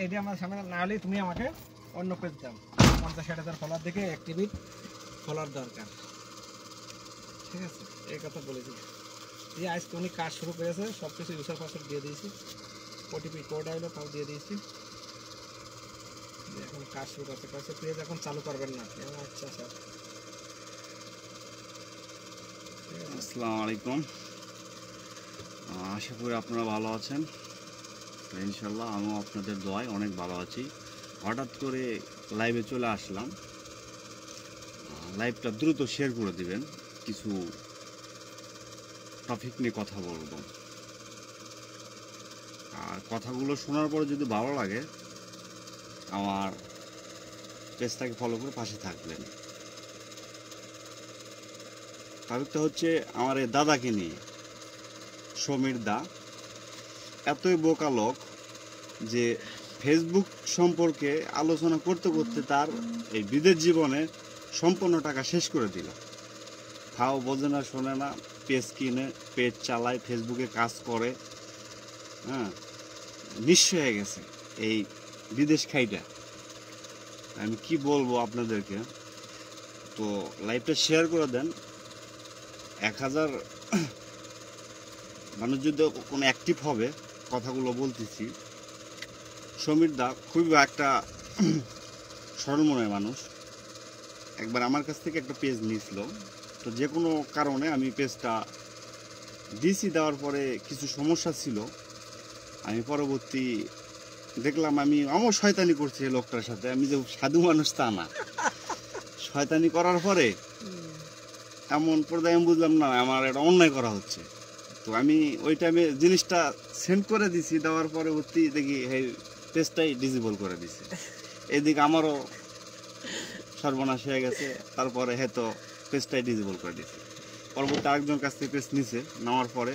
এইটা আমার সামনে না হলে তুমি আমাকে অন্য পেজ দাও। 50-60,000 ফলোয়ার দেখে অ্যাক্টিভিট ফলোয়ার দরকার, ঠিক আছে? এই কথা বলেছি। এই আজকে উনি কাজ শুরু করেছে, সব কিছু ইউজার পাসওয়ার্ড দিয়ে দিয়েছি, ওটিপি কোড আইলো তাও দিয়ে দিয়েছি। এখন কাজ শুরু করতে পারছে, পেজ এখন চালু করবেন না। আচ্ছা স্যার, আসসালামু আলাইকুম, আশা করি আপনারা ভালো আছেন। ইনশাল্লাহ আমিও আপনাদের দোয়ায় অনেক ভালো আছি। হঠাৎ করে লাইভে চলে আসলাম, লাইভটা দ্রুত শেয়ার করে দিবেন। কিছু টপিক নিয়ে কথা বলবো, আর কথাগুলো শোনার পরে যদি ভালো লাগে আমার পেজটাকে ফলো করে পাশে থাকবেন। টপিকটা হচ্ছে আমার এই দাদাকে নিয়ে। সমীর দা এতই বোকা লোক যে ফেসবুক সম্পর্কে আলোচনা করতে করতে তার এই বিদেশ জীবনে সম্পূর্ণ টাকা শেষ করে দিল। তাও বোঝে না, শোনে না, পেজ কিনে পেজ চালায়, ফেসবুকে কাজ করে, হ্যাঁ, নিঃস্ব হয়ে গেছে এই বিদেশ খাইটা। আমি কি বলবো আপনাদেরকে, তো লাইভটা শেয়ার করে দেন। 1000 মানুষ যদি কোনো অ্যাক্টিভ হবে, কথাগুলো বলতেছি। সমীর দা খুবই একটা সরল মনের মানুষ। একবার আমার কাছ থেকে একটা পেজ নিয়েছিল, তো যে কোনো কারণে আমি পেজটা দিয়েছি। দেওয়ার পরে কিছু সমস্যা ছিল, আমি পরবর্তী দেখলাম আমি আমার শয়তানি করছি এই লোকটার সাথে। আমি যে সাধু মানুষ তা না, শয়তানি করার পরে এমন পর্যায়ে আমি বুঝলাম না আমার এটা অন্যায় করা হচ্ছে। তো আমি ওই টাইমে জিনিসটা সেন্ড করে দিছি, দেওয়ার পরবর্তী দেখি এই পেজটাই ডিসেবল করে দিছে। এদিকে আমারও সর্বনাশ হয়ে গেছে। তারপরে হয়তো পেজটাই ডিসেবল করে দিছে। পরবর্তী আরেকজন কাছ থেকে পেজ নিছে, নেওয়ার পরে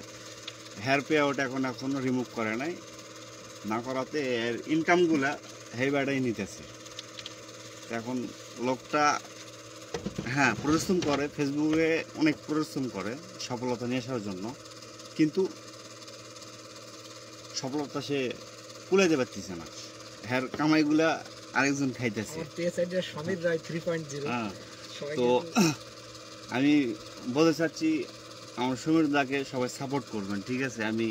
হেয়ার পে আউট এখনও রিমুভ করে নাই। না করাতে এর ইনকামগুলা হেইবাটাই নিতেছে। এখন লোকটা হ্যাঁ পরিশ্রম করে, ফেসবুকে অনেক পরিশ্রম করে সফলতা নিয়ে আসার জন্য, কিন্তু সফলতা সে কুলাইতে পারতেছে না। হ্যার কামাইগুলা আরেকজন খাইতেছে। তো আমি বলতে চাচ্ছি আমার সমীর দাকে সবাই সাপোর্ট করবেন, ঠিক আছে? আমি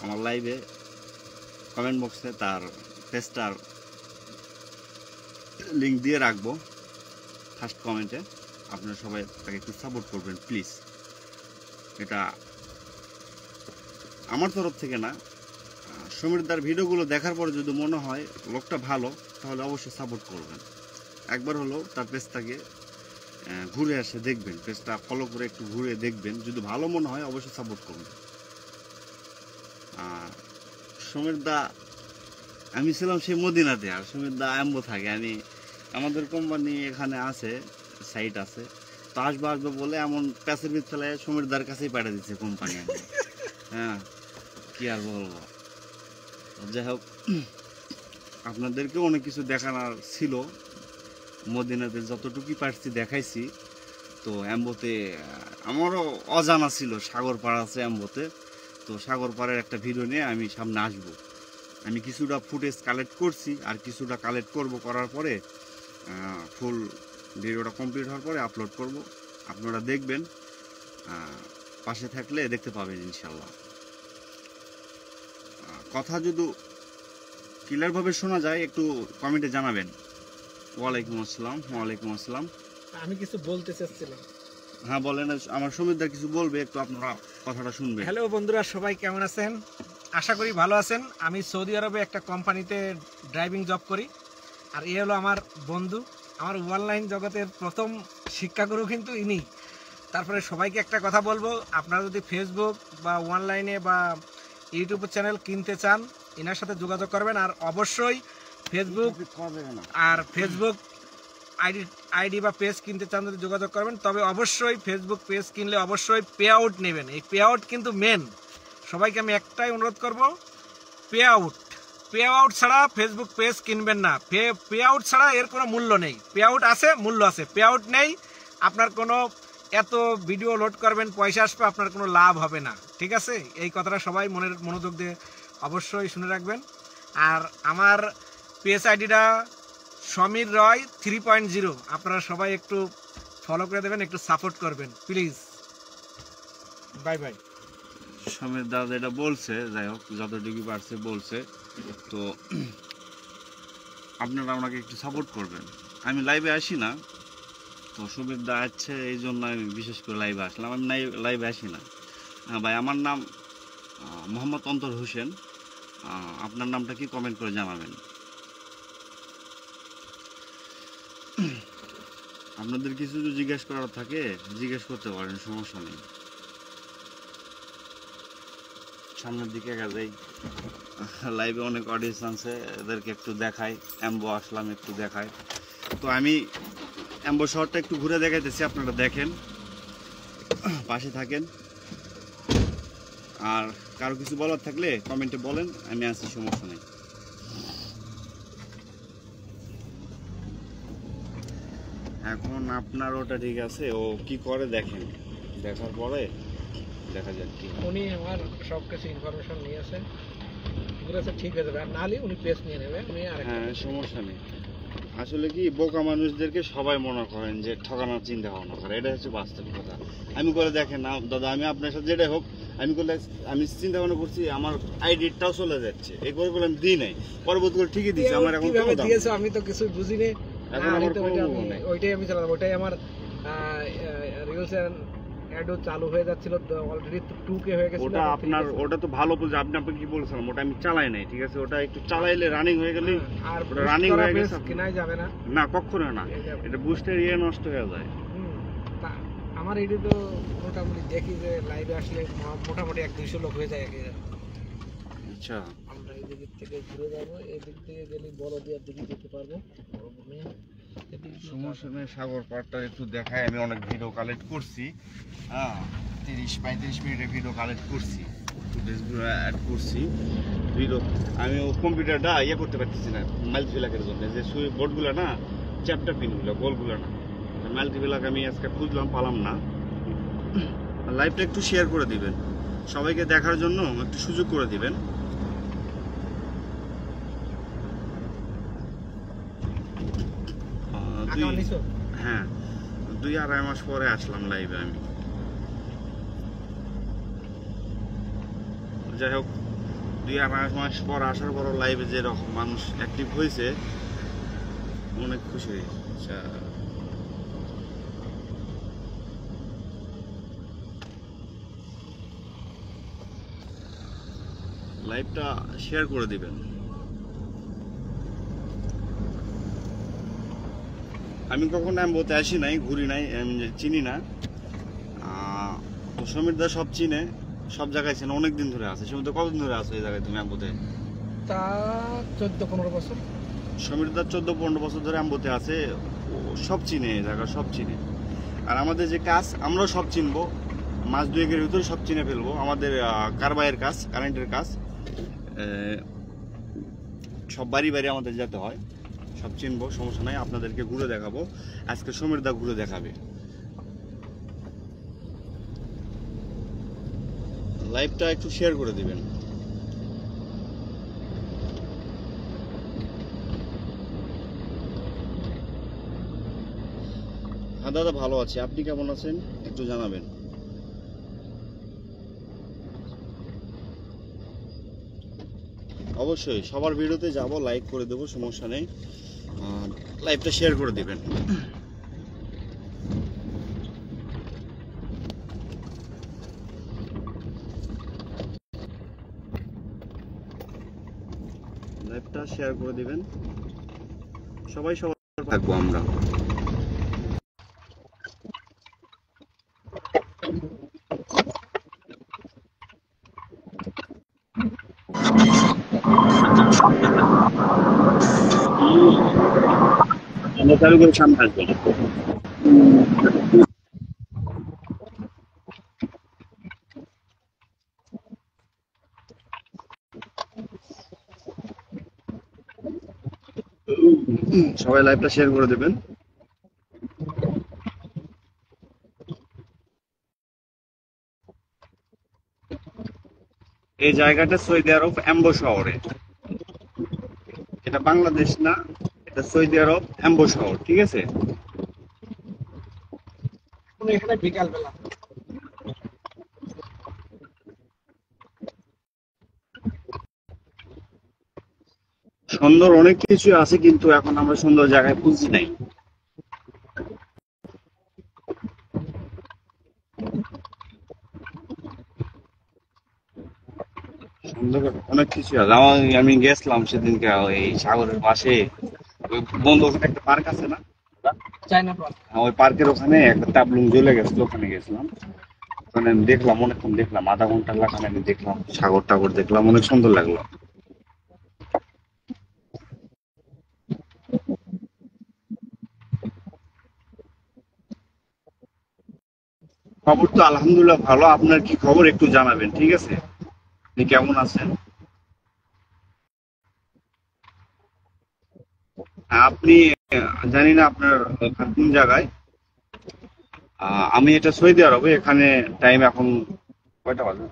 আমার লাইভে কমেন্ট বক্সে তার পেজটার লিঙ্ক দিয়ে রাখবো, ফার্স্ট কমেন্টে। আপনারা সবাই তাকে একটু সাপোর্ট করবেন প্লিজ। এটা আমার তরফ থেকে না, সমীর দার ভিডিওগুলো দেখার পরে যদি মনে হয় লোকটা ভালো, তাহলে অবশ্যই সাপোর্ট করবেন। একবার হলেও তার পেজটাকে ঘুরে আসে দেখবেন, পেজটা ফলো করে একটু ঘুরে দেখবেন। যদি ভালো মনে হয় অবশ্যই সাপোর্ট করবেন। সমীর দা, আমি ছিলাম সেই মদিনাতে, আর সমীর দা আম্বো থাকে। আমি আমাদের কোম্পানি এখানে আছে, সাইট আছে, তো আসবো বলে এমন প্যাসের ভিত ফেলায় সমীর দার কাছেই পাঠিয়ে দিচ্ছে কোম্পানি। হ্যাঁ, কি আর বলবো। যাই হোক, আপনাদেরকেও অনেক কিছু দেখানোর ছিল। মদিনাতে যতটুকুই পারছি দেখাইছি। তো অ্যাম্বোতে আমারও অজানা ছিল সাগর পাড় আছে অ্যাম্বোতে। তো সাগর পাড়ের একটা ভিডিও নিয়ে আমি সামনে আসব। আমি কিছুটা ফুটেজ কালেক্ট করছি, আর কিছুটা কালেক্ট করব, করার পরে ফুল ভিডিওটা কমপ্লিট হওয়ার পরে আপলোড করব। আপনারা দেখবেন, পাশে থাকলে দেখতে পাবেন ইনশাল্লাহ। কথা যদি ক্লিয়ারভাবে শোনা যায় একটু কমেন্টে জানাবেন। ওয়ালাইকুম আসসালাম। ওয়ালাইকুম আসসালাম। আমি কিছু বলতে চাচ্ছিলাম। হ্যাঁ বলেন, আমার সমীরদা কিছু বলবে, একটু আপনারা কথাটা শুনবেন। হ্যালো বন্ধুরা, সবাই কেমন আছেন? আশা করি ভালো আছেন। আমি সৌদি আরবে একটা কোম্পানিতে ড্রাইভিং জব করি, আর এ হলো আমার বন্ধু, আমার অনলাইন জগতের প্রথম শিক্ষাগুরু কিন্তু ইনি। তারপরে সবাইকে একটা কথা বলবো, আপনারা যদি ফেসবুক বা অনলাইনে বা ইউটিউব চ্যানেল কিনতে চান, এনার সাথে যোগাযোগ করবেন। আর অবশ্যই ফেসবুক আইডি বা পেজ কিনতে চান যদি যোগাযোগ করবেন, তবে অবশ্যই ফেসবুক পেজ কিনলে অবশ্যই পে আউট নেবেন। এই পে আউট কিন্তু মেন। সবাইকে আমি একটাই অনুরোধ করব, পে আউট ছাড়া ফেসবুক পেজ কিনবেন না। পে আউট ছাড়া এর কোনো মূল্য নেই। পে আউট আছে, মূল্য আছে। পে আউট নেই, আপনার কোনো এত ভিডিও লোড করবেন, পয়সা আসবে, আপনার কোনো লাভ হবে না, ঠিক আছে? এই কথাটা সবাই মনোযোগ দিয়ে অবশ্যই শুনে রাখবেন। আর আমার পেজ আইডিটা সমীর রয় 3.0। আপনারা সবাই একটু ফলো করে দেবেন, একটু সাপোর্ট করবেন প্লিজ। Bye bye. সমীর দা যেটা বলছে, যাই হোক যতটুকু পারছে বলছে, তো আপনারা আমাকে একটু সাপোর্ট করবেন। আমি লাইভে আসি না, তো সমীর দা আছে এই জন্য আমি বিশেষ করে লাইভে আসলাম। আমি লাইভে আসি না। ভাই আমার নাম মোহাম্মদ অন্তর হোসেন। আপনার নামটা কি কমেন্ট করে জানাবেন। আপনাদের কিছু যদি জিজ্ঞেস করার থাকে জিজ্ঞেস করতে পারেন, সমস্যা নেই। সামনের দিকে যাই, লাইভে অনেক অডিয়েন্স আছে, এদেরকে একটু দেখাই। অ্যাম্বো আসলাম, একটু দেখাই। তো আমি অ্যাম্বো শহরটা একটু ঘুরে দেখাইতেছি, আপনারা দেখেন, পাশে থাকেন। আর কারো কিছু বলার থাকলে কমেন্টে বলেন, আমি আছি, সমস্যা নেই। এখন আপনার ওটা ঠিক আছে, ও কি করে দেখেন, দেখার পরে দেখা যাক কি। উনি আমার সব কিছু ইনফরমেশন নিয়েছে, ঘুরেছে, ঠিক হয়ে যাবে। আর নাহলে উনি পেজ নিয়ে নেবে। উনি হ্যাঁ, সমস্যা নেই। আসলে কি, বোকা মানুষদেরকে সবাই মনে করেন যে ঠকানোর চিন্তা ভাবনা করে, এটা হচ্ছে বাস্তব কথা। আমি করে দেখেন না দাদা, আমি আপনার সাথে যেটাই হোক, আমি চিন্তা ভাবনা করছি, আমার আইডিটাও চলে যাচ্ছে, এই করে আমি দিই নাই, পরবর্তী করে ঠিকই দিচ্ছি। আমার এখন কোনো দাম দিয়েছে, আমি তো কিছু বুঝিনি। এখন আমার কোনো মূল্য নেই। ওইটাই আমি চালাবো, ওইটাই আমার রিলস অ্যাডও চালু হয়ে যাচ্ছিল, অলরেডি 2K হয়ে গেছে। ওটা আপনার, ওটা তো ভালো বুঝে আপনি কি বলছিলাম, ওটা আমি চালাই নাই, ঠিক আছে। ওটা একটু চালাইলে রানিং হয়ে গেলে, আর ওটা রানিং হয়ে গেছে, কেনাই যাবে না, না কখনো না, এটা বুস্টের নষ্ট হয়ে যায়। আমার এটি তো মোটামুটি দেখি যে লাইভে আসলে মোটামুটি 100-200 লোক হয়ে যায়। আচ্ছা, আমরা এই দিক থেকে ঘুরে যাবো, এই দিক থেকে গেলে বড় দিয়ার দিকে যেতে পারবো। সমস্যা নেই, সাগর পাড়টা একটু দেখায়। আমি অনেক ভিডিও কালেক্ট করছি, 30-35 মিনিটের ভিডিও কালেক্ট করছি, ফুটেজগুলো অ্যাড করছি ভিডিও। আমি ও কম্পিউটারটা ইয়ে করতে পারতেছি না মাল্টিপ্লাকের জন্য, যে সুই বোর্ডগুলো না, চ্যাপ্টার পিনগুলো, গোলগুলো না, মাল্টিপ্লাক আমি আজকে খুঁজলাম, পালাম না। লাইভটা একটু শেয়ার করে দিবেন, সবাইকে দেখার জন্য একটু সুযোগ করে দিবেন। হ্যাঁ, 2-2.5 মাস পরে আসলাম লাইভে আমি। যাই হোক, 2-2.5 মাস পর আসার পর লাইভে যেরকম মানুষ অ্যাক্টিভ হয়েছে, অনেক খুশি হয়েছে। আচ্ছা, লাইভটা শেয়ার করে দিবেন। আমি কখনো অ্যাম্বোতে আসি নাই, ঘুরি নাই, চিনি না। তো সমীর দা সব চিনে, সব জায়গায় চেনে, অনেক দিন ধরে আছে। সমীর দা কতদিন ধরে আছে এই জায়গায় তুমি অ্যাম্বোতে? তা 14-15 বছর। সমীর দা 14-15 বছর ধরে অ্যাম্বোতে আছে, ও সব চিনে, এই জায়গা সব চিনে। আর আমাদের যে কাজ, আমরাও সব চিনবো, মাস 2-1-এর ভিতরে সব চিনে ফেলবো। আমাদের কারবাইয়ের কাজ, কারেন্টের কাজ, সব বাড়ি বাড়ি আমাদের যেতে হয়, সব চিনবো, সমস্যা নাই। আপনাদেরকে ঘুরে দেখাবো, আজকে সমীর দা ঘুরে দেখাবে। লাইভটা একটু শেয়ার করে দিবেন। হ্যাঁ দাদা, ভালো আছি, আপনি কেমন আছেন একটু জানাবেন। অবশ্যই সবার ভিডিওতে যাব, লাইক করে দেবো, সমস্যা নেই। লাইভটা শেয়ার করে দিবেন। লাইভটা শেয়ার করে দিবেন, সবাই সবার থাকবো আমরা। আমরা চালু করে সামনে আসবো। সবাই লাইভটা শেয়ার করে দেবেন। এই জায়গাটা সৌদি আরব অ্যাম্বো শহরে। এটা বাংলাদেশ না, এটা সৌদি আরব অ্যাম্বো শহর, ঠিক আছে। এখানে বিকাল বেলা সুন্দর অনেক কিছু আছে, কিন্তু এখন আমরা সুন্দর জায়গায় খুঁজছি নাই। সুন্দর অনেক কিছু আছে। আমি গেছিলাম সেদিনকে ওই সাগরের পাশে, ওই বন্ধু ওখানে একটা পার্ক আছে না, চায়না পার্ক। ওই পার্কের ওখানে একটা তাবলুং জ্বলে গেছিল, ওখানে গেছিলাম। ওখানে আমি দেখলাম, অনেকক্ষণ দেখলাম, আধা ঘন্টা লাগানো আমি দেখলাম, সাগর টাগর দেখলাম, অনেক সুন্দর লাগলো। খবর তো আলহামদুলিল্লাহ ভালো। আপনার কি খবর একটু জানাবেন, ঠিক আছে? আপনি কেমন আছেন? আপনি জানি না আপনার কোন জায়গায়। আমি এটা সৌদি আরবে, এখানে টাইম এখন কয়টা বাজে?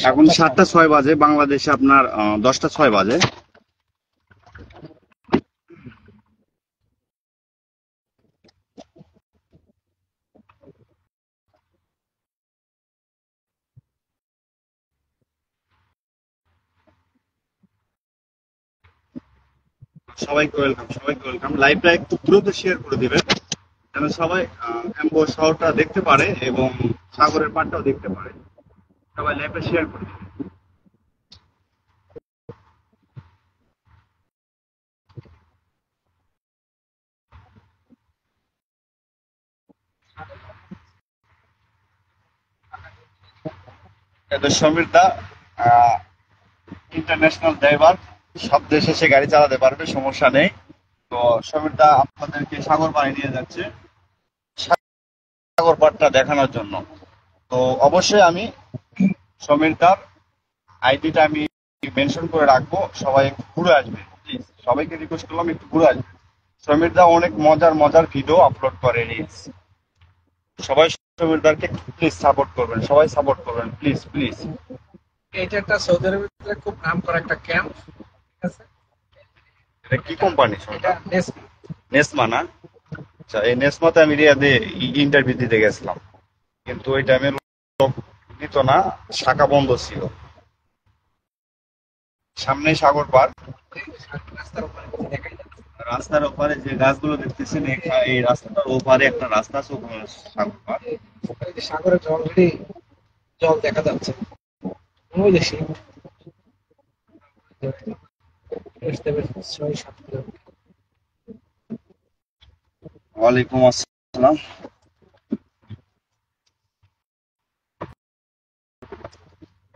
এখন 7টা 6 বাজে, বাংলাদেশে আপনার 10টা 6 বাজে। সবাইকে ওয়েলকাম, সবাইকে ওয়েলকাম। লাইভটা একটু দ্রুত শেয়ার করে দিবেন, যেন সবাই অ্যাম্বো শহরটা দেখতে পারে এবং সাগরের পাড়টাও দেখতে পারে। সবাই লাইভটা শেয়ার করে দিবেন। এটা সমীর দা, ইন্টারন্যাশনাল ড্রাইভার, সব দেশে সে গাড়ি চালাতে পারবে, সমস্যা নেই। তো সমীর দা আপনাদেরকে সাগর পাড়ে নিয়ে যাচ্ছে, সাগর পাড়টা দেখানোর জন্য। তো অবশ্যই আমি সমীর দার আইডিটা আমি মেনশন করে রাখবো, সবাই একটু ঘুরে আসবে প্লিজ। সবাইকে রিকোয়েস্ট করলাম একটু ঘুরে আসবে। সমীর দা অনেক মজার মজার ভিডিও আপলোড করে রিলস। সবাই সমীর দাকে প্লিজ সাপোর্ট করবেন, সবাই সাপোর্ট করবেন প্লিজ প্লিজ। এটা একটা সৌদি আরবের ভিতরে খুব নাম করা একটা ক্যাম্প, ঠিক আছে। এটা কি কোম্পানি? এটা নেসমা। নেসমা না? আচ্ছা, এই নেসমাতে আমি রিয়াদে ইন্টারভিউ দিতে গেছিলাম, কিন্তু ওই টাইমে লোক দিত না, শাখা বন্ধ ছিল। সামনে সাগর পার, রাস্তার উপরে দেখাই যাচ্ছে। রাস্তার ওপারে যে গাছগুলো দেখতেছেন, এই রাস্তাটার ওপারে একটা রাস্তা আছে, ওখানে সাগর পার। এই যে সাগরের অলরেডি জল দেখা যাচ্ছে, ওই যে সেই আসতে বেশ 6-7 কিলোমিটার। ওয়ালাইকুম আসসালাম।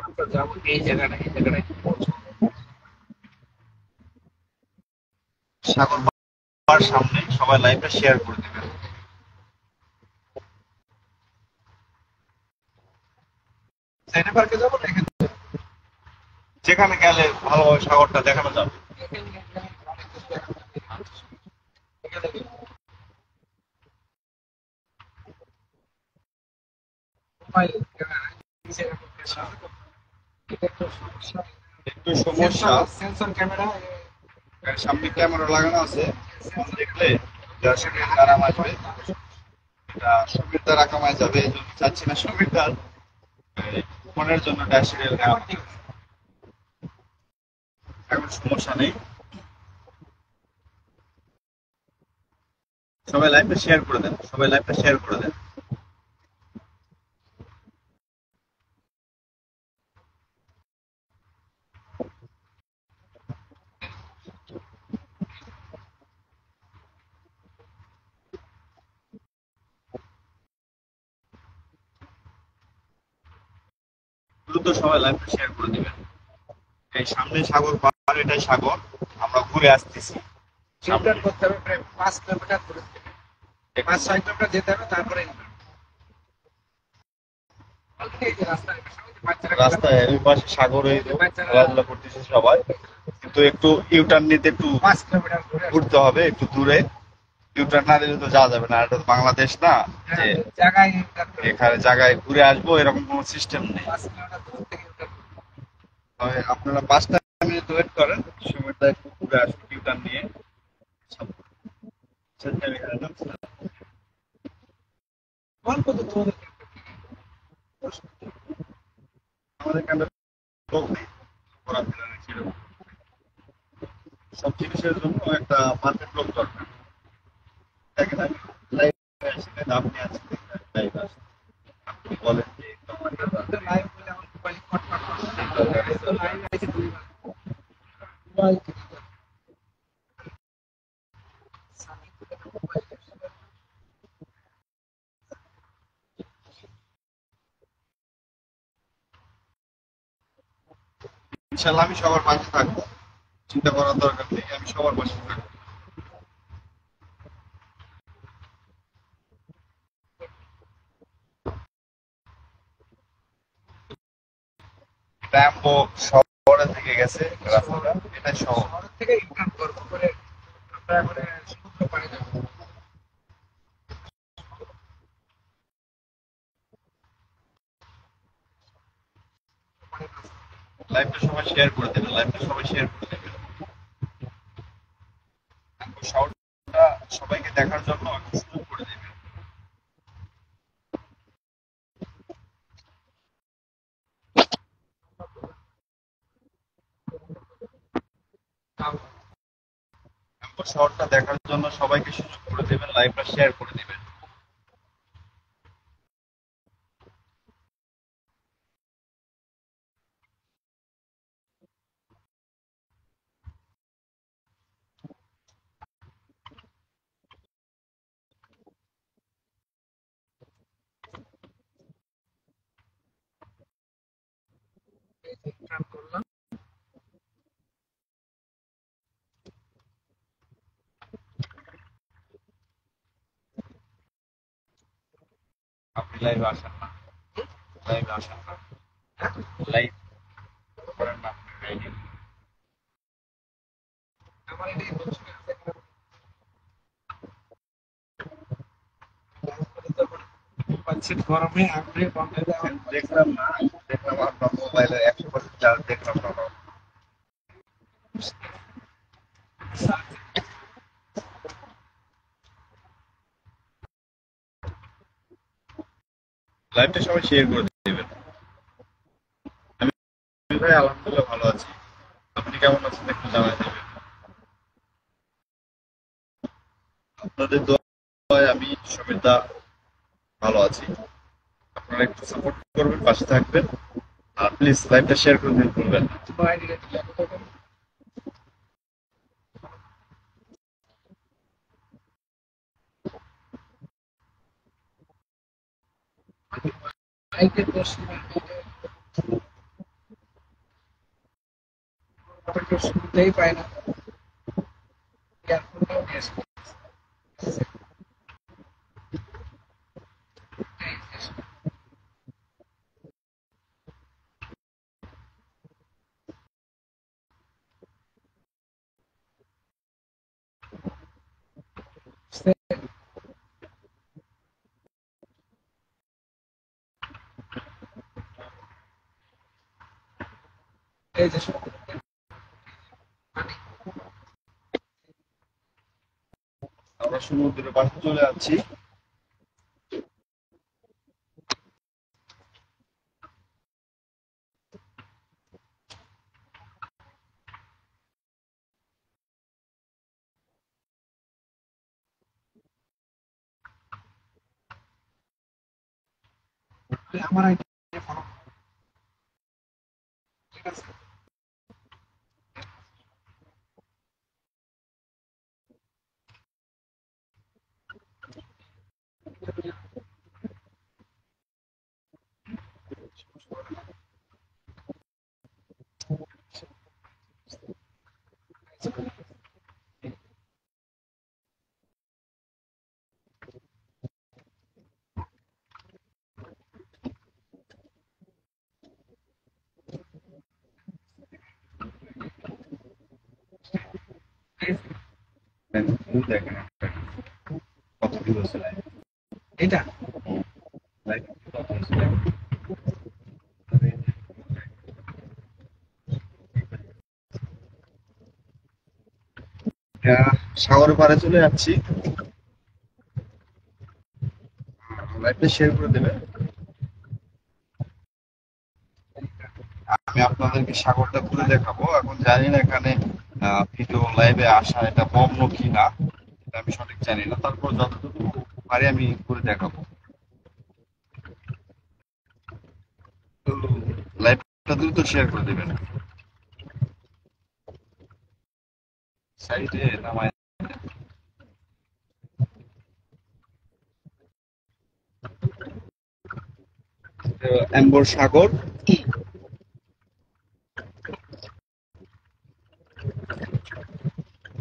আমরা যাবো এই জায়গাটায় পৌঁছবো। সাগর পার সামনে, সবাই লাইভটা শেয়ার করে দেবেন। চায়না পার্কে যাবো না এখানে? যেখানে গেলে ভালোভাবে সাগরটা দেখানো যাবে। একটু সমস্যা, সেন্সর ক্যামেরা। সামনে ক্যামেরা লাগানো আছে, ফোন দেখলে দর্শকের আরাম আসবে। এটা সমীরদার কামায় যাবে, এই জন্য চাচ্ছি না সমীরদার ফোনের জন্য ড্যাশবোর্ডের এখন সমস্যা নেই। সবাই লাইভটা শেয়ার করে দেন, সবাই লাইভটা শেয়ার করে দেন। দ্রুত সবাই লাইভটা শেয়ার করে দিবেন। এই সামনে সাগর পার, এটাই সাগর, আমরা ঘুরে আসতেছি। ইন্টার্ন করতে হবে প্রায় 5 কিলোমিটার দূরে থেকে, 5-6 কিলোমিটার যেতে হবে, তারপরে এই যে রাস্তায় রাস্তায় ওই পাশে সাগর, এই যে খেলাধুলা করতেছে সবাই, কিন্তু একটু ইউটার্ন নিতে একটু 5 কিলোমিটার দূরে ঘুরতে হবে, একটু দূরে। ইউটার্ন না দিলে তো যাওয়া যাবে না, এটা তো বাংলাদেশ না যে জায়গায় এখানে জায়গায় ঘুরে আসবো, এরকম কোনো সিস্টেম নেই। 5 কিলোমিটার দূর থেকে তবে আপনারা 5টা মিনিট একটু ওয়েট করেন, সময়টা একটু ঘুরে আসুন টিউটার নিয়ে। সেটা আমি এখানে নামছিলাম। অল্প তো তোমাদের আমাদের ক্যাম্পে লোক নেই, ঘোরাফেরা নেই সেরকম। সব জিনিসের জন্য একটা পারফেক্ট লোক দরকার। দেখেন আমি লাইভে আসলে আপনি আছেন, লাইভ আসেন, আপনি বলেন যে তোমার লাইভ বলে আমার মোবাইল কটকট করছে। দরকার এই তো দরকার। লাইভ আছে দুইবার মোবাইল থেকে সানি থেকে মোবাইল ইনশাল্লাহ আমি সবার পাশে থাকবো, চিন্তা করার দরকার নেই, আমি সবার পাশে থাকবো। ট্যাম্পো শহরে থেকে গেছে রাস্তাটা, এটা শহর। শহর থেকে ইনকাম করবো করে আমরা এখন সমুদ্র পাড়ে যাবো। লাইভটা সবাই শেয়ার করে দেবেন, লাইভটা সবাই শেয়ার করে দেবেন। শহরটা সবাইকে দেখার জন্য একটা সুযোগ করে দেবেন। শহরটা দেখার জন্য সবাইকে সুযোগ করে দেবেন, লাইভটা শেয়ার করে দেবেন। ইনকাম করলাম আপনি লাইভে আসেন না, লাইভে আসেন না, লাইভ করেন না আপনি লাইভে। আমার এটাই বলছিল গরমে আপনি বন্ধ দেওয়া দেখলাম না, দেখলাম আপনার মোবাইলে 100% চার্জ দেখলাম না। লাইভটা সবাই শেয়ার করে দেবেন। আমি ভাই আলহামদুলিল্লাহ ভালো আছি, আপনি কেমন আছেন একটু জানাই দেবেন। আপনাদের দোয়ায় আমি সমীর দা ভালো আছি। আপনারা একটু সাপোর্ট করবেন, পাশে থাকবেন, আর প্লিজ লাইভটা শেয়ার করে দিতে ভুলবেন না। বাইরে বাইকের প্রশ্ন শুনতেই পায় না ইয়ারফোনটাও নিয়ে আসে। এই যে আমরা সমুদ্রের পাশে চলে যাচ্ছি। আমার আইডি ফলো ঠিক আছে দেখেন কত ভিউ আছে লাইভ, এটা লাইভ কত আছে। সাগরের পাড়ে চলে যাচ্ছি, লাইভটা শেয়ার করে দেবে। আমি আপনাদেরকে সাগরটা ঘুরে দেখাবো। এখন জানি না এখানে ভিডিও লাইভে আসা এটা বন্ধ কি না, এটা আমি সঠিক জানি না, তারপর যতটুকু পারি আমি ঘুরে দেখাবো। তো লাইভটা দ্রুত শেয়ার করে দেবেন, সাইডে নামায়। এম্বর সাগর,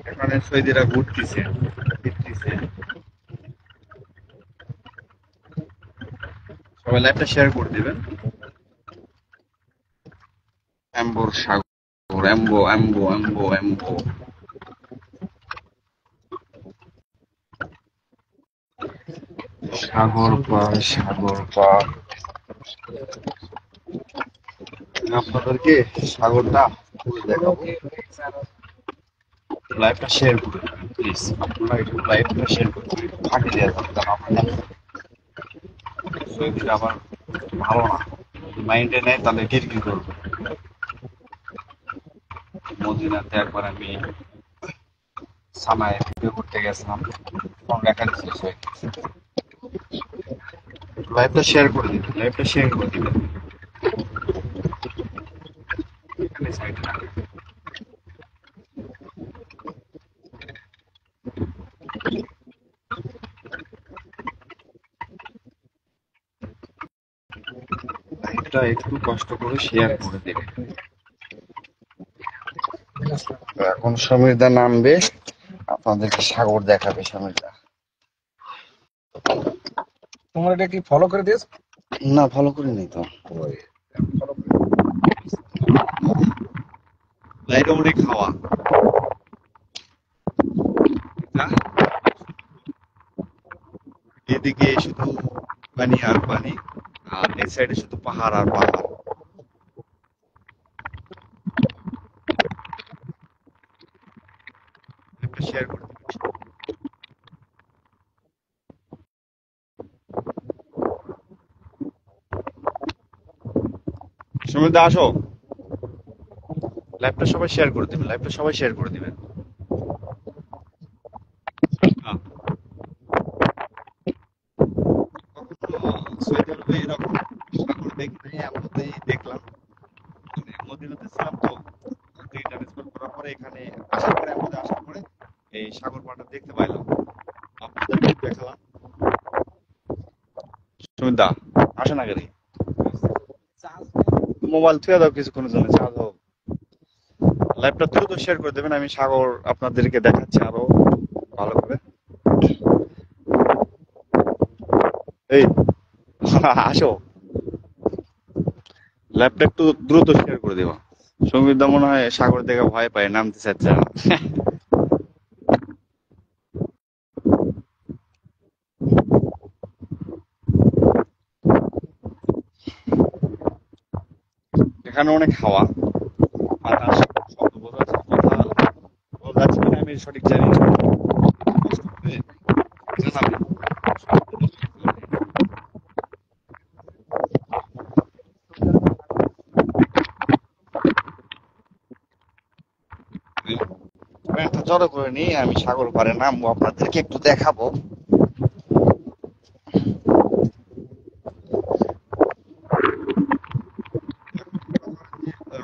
এখানে সৈদিরা ঘুরতেছে ফিরতেছে। সবাই লাইভটা শেয়ার করে দিবেন। এম্বর সাগর, এম্বো এম্বো এম্বো এম্বো। সাগর পার, সাগর পার। আপনাদেরকে সাগরটা ঘুরে দেখাবো। লাইভটা শেয়ার করে দেবেন প্লিজ, আপনারা একটু লাইভটা শেয়ার করে দেবেন, একটু ফাঁকি দেওয়া দরকার। আমার শরীরটা আবার ভালো না, মাইন্ডে নেয় তাহলে কিরকির করবে। মদিনাতে একবার আমি সানায় ভিডিও করতে গেছিলাম, ফোন রাখা দিয়েছিল শরীর। লাইভটা শেয়ার করে দিবেন, লাইভটা শেয়ার করে দিবেন। এখানে সাইডে রাখেন। লাইভটা একটু কষ্ট করে শেয়ার করে দেবেন। এখন সমীরদা নামবে, আপনাদেরকে সাগর দেখাবে সমীরদা। তোমার এটা কি ফলো করে দিয়েছ? না, ফলো করিনি তো। ফলো করে লাইটে অনেক খাওয়া না, এদিকে শুধু পানি আর পানি, আর এই সাইডে শুধু পাহাড় আর পাহাড়। একটা শেয়ার করে দিবেন। সমীরদা আসো, লাইভটা সবাই শেয়ার করে দিবেন, লাইভটা সবাই শেয়ার করে দিবেন। হ্যাঁ, কখনো সৌদি আরবে এরকম সাগর দেখি নাই, আমাদের দেখলাম। মানে মদিনাতে ছিলাম তো, দুইটা ট্রান্সফার করার পরে এখানে আসার পরে, আমাদের আসার পরে এই সাগর পাড়টা দেখতে পাইলাম, আপনাদেরকে দেখালাম। সুমিত আসে না গাড়ি, মোবাইল থুয়ে দাও কিছুক্ষণের জন্য, চার্জ হোক। লাইভটা দ্রুত শেয়ার করে দেবেন, আমি সাগর আপনাদেরকে দেখাচ্ছি আরো ভালো করে। এই আসো, লাইভটা একটু দ্রুত শেয়ার করে দেবা। সঙ্গীত দা মনে হয় সাগর দেখে ভয় পায়, নামতে চাচ্ছে না। এখানে অনেক হাওয়া, বাতাস, শব্দ বোঝা যাচ্ছে, কথা বোঝা যাচ্ছে কিনা আমি সঠিক জানি না। কষ্ট করে জানাবেন। একটা জড়ো করে নিয়ে আমি সাগর পাড়ে নামবো, আপনাদেরকে একটু দেখাবো।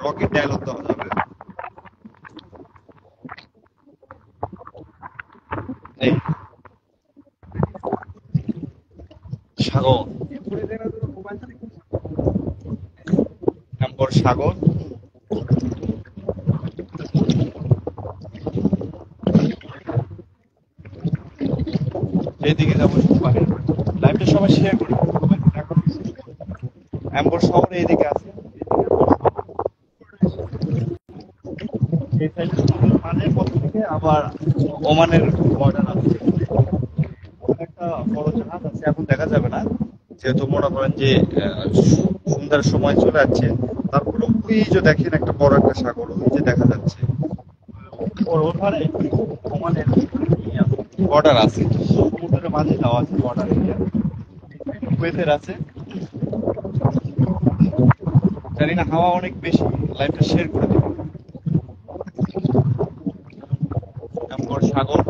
রকেট ডায়লগ দেওয়া যাবে। এই সাগর, এম্বর সাগর, যেদিকে যাবো শুধু পাহাড়। লাইভটা সবাই শেয়ার করি, সবাই দেখো। এম্বর শহর এইদিকে আছে, এই সাইডে মানের পথ থেকে আবার ওমানের বর্ডার আছে। একটা বড় জাহাজ আছে, এখন দেখা যাবে না, যেহেতু মনে করেন যে সন্ধ্যার সময় চলে যাচ্ছে। তারপরে ওই যে দেখেন একটা বড় একটা সাগর, ওই যে দেখা যাচ্ছে। ওর ওখানে ওমানের বর্ডার আছে, সমুদ্রের মাঝে যাওয়া আছে, বর্ডার এরিয়া, কুয়েতের আছে। জানি না, হাওয়া অনেক বেশি, লাইফটা শেয়ার করে দেবে। আমার সাগর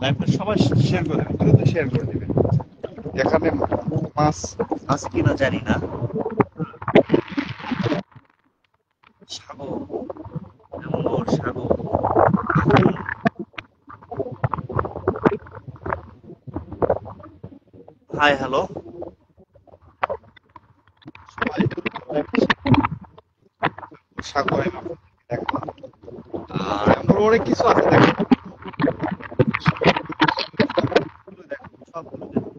লাইফটা সবাই শেয়ার করে দেবে, দ্রুত শেয়ার করে দেবে। এখানে মাছ আছে কিনা জানি না। সাগর, এমন সাগর। হাই হ্যালো সবাই, সাগর আমি দেখলাম। আর এমন অনেক কিছু আছে, দেখো সবগুলো দেখো।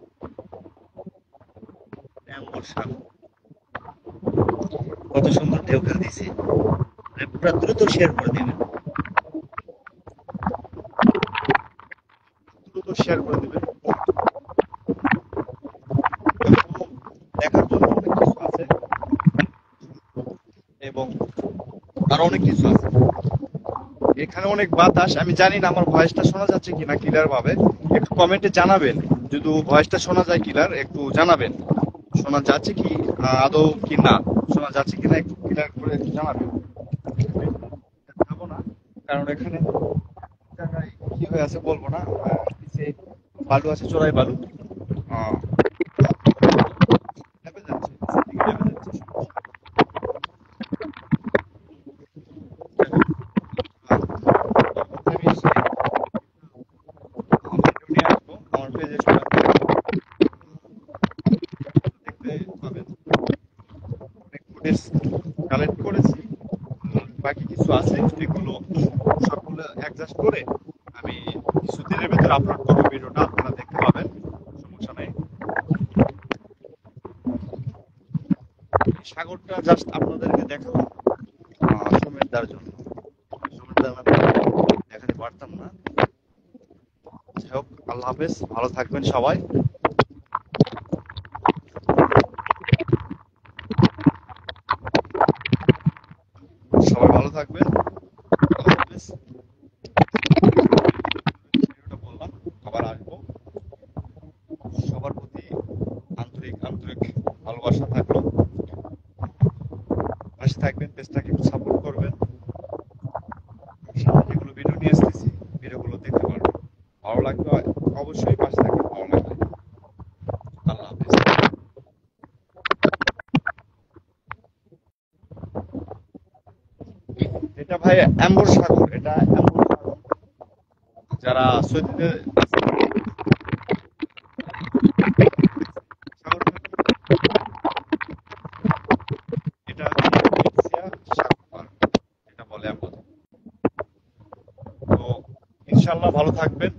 এমন সাগর, কত সুন্দর ঢেউ খেলতেছে, মানে পুরো দ্রুত শেয়ার করে দেবেন, দ্রুত শেয়ার করে দেবেন। দেখার জন্য অনেক কিছু আছে, এবং আরো অনেক কিছু আছে। এখানে অনেক বাতাস, আমি জানি না আমার ভয়েসটা শোনা যাচ্ছে কিনা ক্লিয়ার ভাবে, একটু কমেন্টে জানাবেন। যদি ভয়েসটা শোনা যায় ক্লিয়ার, একটু জানাবেন শোনা যাচ্ছে কি, আদৌ কি না শোনা যাচ্ছে কিনা, একটু ক্লিয়ার করে জানাবেন। যাবো না, কারণ এখানে জায়গায় কি হয়ে আছে বলবো না। নিচে বালু আছে, চোরাই বালু। আহ, লেবে যাচ্ছে, নিচের দিকে লেবে যাচ্ছে। আমি এসে ভিডিও নিয়ে আসবো আমার পেজে, সবাই দেখতে পাবেন। অনেক ফুটেজ কালেক্ট করেছি, বাকি কিছু আছে, সেগুলো সবগুলো অ্যাডজাস্ট করে আমি কিছুদিনের ভেতর আপলোড করবো ভিডিওটা, আপনারা দেখতে পাবেন, সমস্যা নেই। সাগরটা জাস্ট আপনাদেরকে দেখালাম সময়ের দেওয়ার জন্য, সময়ের দেওয়া দেখাতে পারতাম না। যাই হোক, আল্লাহ হাফেজ, ভালো থাকবেন সবাই। সবাই ভালো থাকবেন, আল্লাহ হাফেজ। ভিডিওটা বললাম, আবার আসবো। সবার প্রতি আন্তরিক আন্তরিক ভালোবাসা থাকলো। পাশে থাকবেন, পেজটাকে একটু সাপোর্ট করবেন। সামনে যেগুলো ভিডিও নিয়ে আসতেছি, ভিডিওগুলো দেখতে পারবেন, ভালো লাগবে অবশ্যই, পাশে থাকবেন ভালো লাগবে। আল্লাহ হাফেজ। এটা ভাই অ্যাম্বর সাগর, এটা অ্যাম্বর সাগর। যারা সৌদিতে আছে, সাগরটা এটা এশিয়া সাগর পার, এটা বলে অ্যাম্বর। তো ইনশাল্লাহ ভালো থাকবেন।